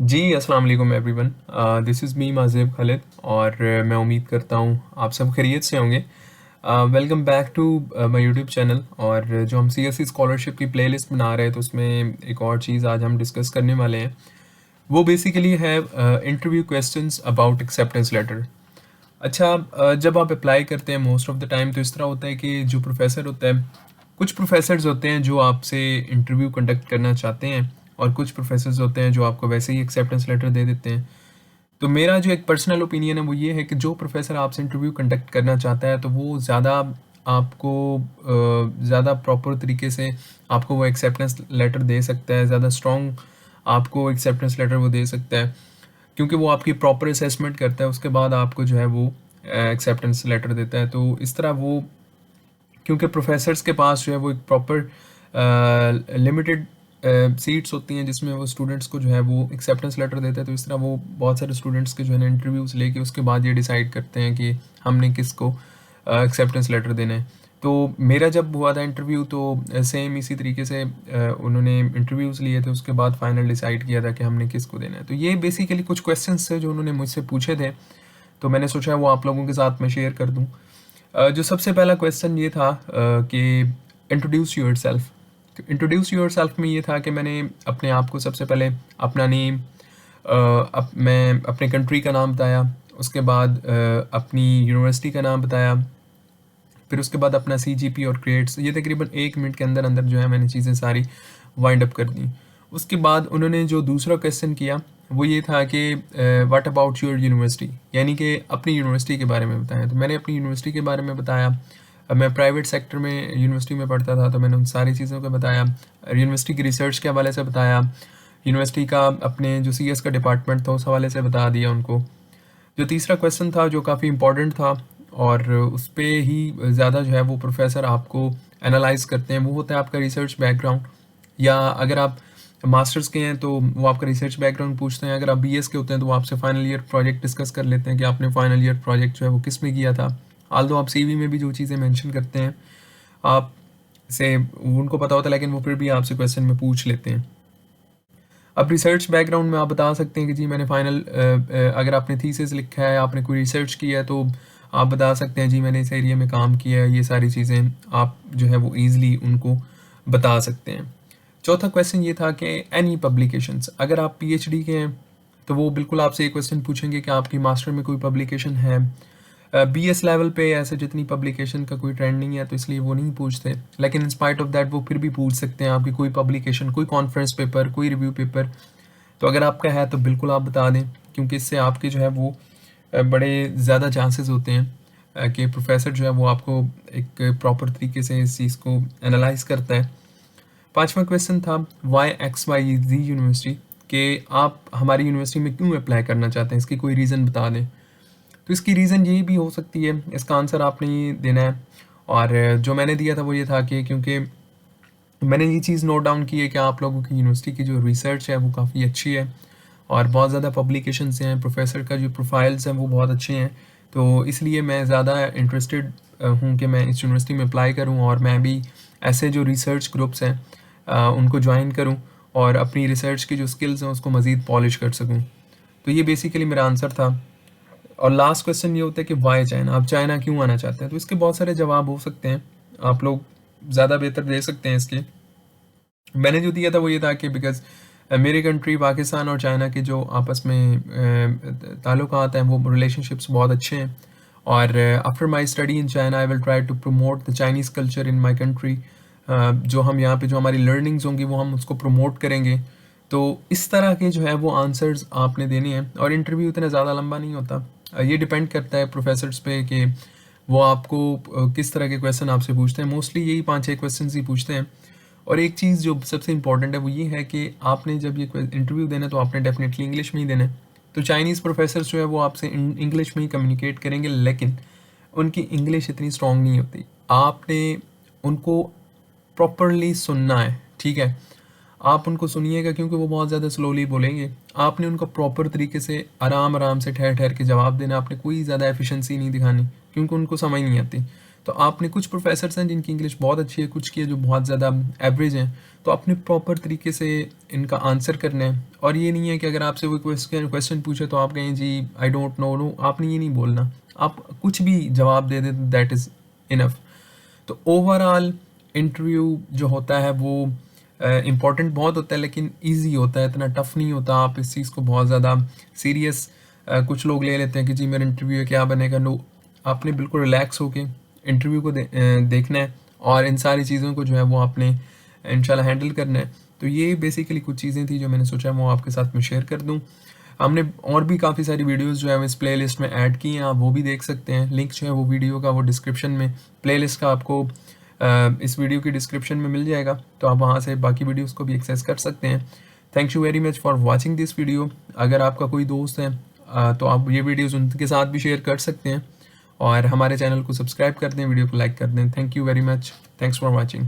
जी, अस्सलाम वालेकुम everyone. This is me Mazib Khalid और मैं उम्मीद करता हूँ आप सब खैरियत से होंगे। Welcome back to my YouTube channel. और जो हम सीएसई स्कॉलरशिप की प्लेलिस्ट बना रहे हैं तो उसमें एक और चीज़ आज हम डिस्कस करने वाले हैं। वो बेसिकली है interview questions about acceptance letter. अच्छा, जब आप अप्लाई करते हैं मोस्ट ऑफ द टाइम तो इस तरह होता है कि जो प्रोफेसर होता है, कुछ प्रोफेसर्स होते हैं जो आपसे इंटरव्यू कंडक्ट करना चाहते हैं और कुछ प्रोफेसर्स होते हैं जो आपको वैसे ही एक्सेप्टेंस लेटर दे देते हैं। तो मेरा जो एक पर्सनल ओपिनियन है वो ये है कि जो प्रोफेसर आपसे इंटरव्यू कंडक्ट करना चाहता है तो वो ज़्यादा आपको ज़्यादा प्रॉपर तरीके से आपको वो एक्सेप्टेंस लेटर दे सकता है, ज़्यादा स्ट्रॉन्ग आपको एक्सेप्टेंस लेटर वो दे सकता है, क्योंकि वो आपकी प्रॉपर असेसमेंट करता है, उसके बाद आपको जो है वो एक्सेप्टेंस लेटर देता है। तो इस तरह वो, क्योंकि प्रोफेसर्स के पास जो है वो एक प्रॉपर लिमिटेड सीट्स होती हैं जिसमें वो स्टूडेंट्स को जो है वो एक्सेप्टेंस लेटर देते हैं, तो इस तरह वो बहुत सारे स्टूडेंट्स के जो है ना इंटरव्यूज़ लेके उसके बाद ये डिसाइड करते हैं कि हमने किसको एक्सेप्टेंस लेटर देना है। तो मेरा जब हुआ था इंटरव्यू तो सेम इसी तरीके से उन्होंने इंटरव्यूज़ लिए थे, उसके बाद फाइनल डिसाइड किया था कि हमने किसको देना है। तो ये बेसिकली कुछ क्वेश्चंस थे जो उन्होंने मुझसे पूछे थे, तो मैंने सोचा वो आप लोगों के साथ मैं शेयर कर दूँ। जो सबसे पहला क्वेश्चन ये था कि इंट्रोड्यूस योरसेल्फ। इंट्रोड्यूस योरसेल्फ में ये था कि मैंने अपने आप को सबसे पहले अपना नेम, मैं अपने कंट्री का नाम बताया, उसके बाद अपनी यूनिवर्सिटी का नाम बताया, फिर उसके बाद अपना सीजीपी और ग्रेड्स। ये तकरीबन 1 मिनट के अंदर अंदर जो है मैंने चीज़ें सारी वाइंड अप कर दी। उसके बाद उन्होंने जो दूसरा क्वेश्चन किया वो ये था कि व्हाट अबाउट योर यूनिवर्सिटी, यानी कि अपनी यूनिवर्सिटी के बारे में बताया। तो मैंने अपनी यूनिवर्सिटी के बारे में बताया। मैं प्राइवेट सेक्टर में यूनिवर्सिटी में पढ़ता था, तो मैंने उन सारी चीज़ों को बताया। यूनिवर्सिटी की रिसर्च के हवाले से बताया, यूनिवर्सिटी का अपने जो सीएस का डिपार्टमेंट था उस हवाले से बता दिया उनको। जो तीसरा क्वेश्चन था जो काफ़ी इम्पोर्टेंट था और उस पे ही ज़्यादा जो है वो प्रोफेसर आपको एनालाइज करते हैं, वो होता है आपका रिसर्च बैकग्राउंड। या अगर आप मास्टर्स के हैं तो वो आपका रिसर्च बैकग्राउंड पूछते हैं, अगर आप बीएस के होते हैं तो वो आपसे फाइनल ईयर प्रोजेक्ट डिस्कस कर लेते हैं कि आपने फाइनल ईयर प्रोजेक्ट जो है वो किस में किया था। आल्दो आप सीवी में भी जो चीज़ें मेंशन करते हैं आप से उनको पता होता है, लेकिन वो फिर भी आपसे क्वेश्चन में पूछ लेते हैं। अब रिसर्च बैकग्राउंड में आप बता सकते हैं कि जी मैंने फाइनल अगर आपने थीसिस लिखा है, आपने कोई रिसर्च किया है, तो आप बता सकते हैं जी मैंने इस एरिया में काम किया है। ये सारी चीज़ें आप जो है वो ईज़िली उनको बता सकते हैं। चौथा क्वेश्चन ये था कि एनी पब्लिकेशंस, अगर आप पीएचडी के हैं तो वो बिल्कुल आपसे ये क्वेश्चन पूछेंगे कि आपकी मास्टर में कोई पब्लिकेशन है। बीएस लेवल पे ऐसे जितनी पब्लिकेशन का कोई ट्रेंड नहीं है तो इसलिए वो नहीं पूछते, लेकिन इन स्पाइट ऑफ दैट वो फिर भी पूछ सकते हैं आपकी कोई पब्लिकेशन, कोई कॉन्फ्रेंस पेपर, कोई रिव्यू पेपर। तो अगर आपका है तो बिल्कुल आप बता दें, क्योंकि इससे आपके जो है वो बड़े ज़्यादा चांसेस होते हैं कि प्रोफेसर जो है वो आपको एक प्रॉपर तरीके से इस चीज़ को एनालाइज करता है। पांचवा क्वेश्चन था वाई एक्स वाई जी यूनिवर्सिटी, कि आप हमारी यूनिवर्सिटी में क्यों अप्लाई करना चाहते हैं, इसकी कोई रीज़न बता दें। तो इसकी रीज़न ये भी हो सकती है, इसका आंसर आपने ही देना है। और जो मैंने दिया था वो ये था कि क्योंकि मैंने ये चीज़ नोट डाउन की है कि आप लोगों की यूनिवर्सिटी की जो रिसर्च है वो काफ़ी अच्छी है और बहुत ज़्यादा पब्लिकेशंस हैं, प्रोफेसर का जो प्रोफाइल्स हैं वो बहुत अच्छे हैं। तो इसलिए मैं ज़्यादा इंटरेस्टेड हूँ कि मैं इस यूनिवर्सिटी में अप्लाई करूँ और मैं भी ऐसे जो रिसर्च ग्रुप्स हैं उनको ज्वाइन करूँ और अपनी रिसर्च की जो स्किल्स हैं उसको मज़ीद पॉलिश कर सकूँ। तो ये बेसिकली मेरा आंसर था। और लास्ट क्वेश्चन ये होता है कि वाई चाइना, आप चाइना क्यों आना चाहते हैं। तो इसके बहुत सारे जवाब हो सकते हैं, आप लोग ज़्यादा बेहतर दे सकते हैं इसके। मैंने जो दिया था वो ये था कि बिकॉज़ मेरी कंट्री पाकिस्तान और चाइना के जो आपस में ताल्लुकात हैं वो रिलेशनशिप्स बहुत अच्छे हैं। और after my study in China I will try to promote the Chinese culture in my country. जो हम यहाँ पे जो हमारी लर्निंग्स होंगी वो हम उसको प्रमोट करेंगे। तो इस तरह के जो है वो आंसर्स आपने देने हैं और इंटरव्यू इतना ज़्यादा लंबा नहीं होता। ये डिपेंड करता है प्रोफेसर्स पे कि वो आपको किस तरह के क्वेश्चन आपसे पूछते हैं। मोस्टली यही 5-6 क्वेश्चन ही पूछते हैं। और एक चीज़ जो सबसे इम्पोर्टेंट है वो ये है कि आपने जब ये इंटरव्यू देना है तो आपने डेफिनेटली इंग्लिश में ही देना है। तो चाइनीज़ प्रोफेसर्स जो है वो आपसे इंग्लिश में ही कम्युनिकेट करेंगे, लेकिन उनकी इंग्लिश इतनी स्ट्रॉन्ग नहीं होती। आपने उनको प्रॉपरली सुनना है, ठीक है। आप उनको सुनिएगा क्योंकि वो बहुत ज़्यादा स्लोली बोलेंगे। आपने उनको प्रॉपर तरीके से आराम आराम से ठहर ठहर के जवाब देना। आपने कोई ज़्यादा एफिशिएंसी नहीं दिखानी क्योंकि उनको समझ नहीं आती। तो आपने कुछ प्रोफेसर्स हैं जिनकी इंग्लिश बहुत अच्छी है, कुछ की है जो बहुत ज़्यादा एवरेज हैं, तो आपने प्रॉपर तरीके से इनका आंसर करना है। और ये नहीं है कि अगर आपसे कोई क्वेश्चन पूछे तो आप कहें जी आई डोंट नो, नो आपने ये नहीं बोलना, आप कुछ भी जवाब दे दें, दैट इज़ इनफ। तो ओवरऑल इंटरव्यू जो होता है वो इम्पॉर्टेंट बहुत होता है, लेकिन ईजी होता है, इतना टफ नहीं होता। आप इस चीज़ को बहुत ज़्यादा सीरियस कुछ लोग ले लेते हैं कि जी मेरा इंटरव्यू है क्या बनेगा। नो, आपने बिल्कुल रिलैक्स होके इंटरव्यू को देखना है और इन सारी चीज़ों को जो है वो आपने इंशाल्लाह हैंडल करना है। तो ये बेसिकली कुछ चीज़ें थी जो मैंने सोचा वो आपके साथ में शेयर कर दूं। हमने और भी काफ़ी सारी वीडियोस जो है हम इस प्लेलिस्ट में ऐड की हैं, आप वो भी देख सकते हैं। लिंक जो है वो वीडियो का वो डिस्क्रिप्शन में, प्लेलिस्ट का आपको इस वीडियो की डिस्क्रिप्शन में मिल जाएगा, तो आप वहाँ से बाकी वीडियोस को भी एक्सेस कर सकते हैं। Thank you very much for watching this video. अगर आपका कोई दोस्त है तो आप ये वीडियोस उनके साथ भी शेयर कर सकते हैं और हमारे चैनल को सब्सक्राइब कर दें, वीडियो को लाइक कर दें। Thank you very much, thanks for watching.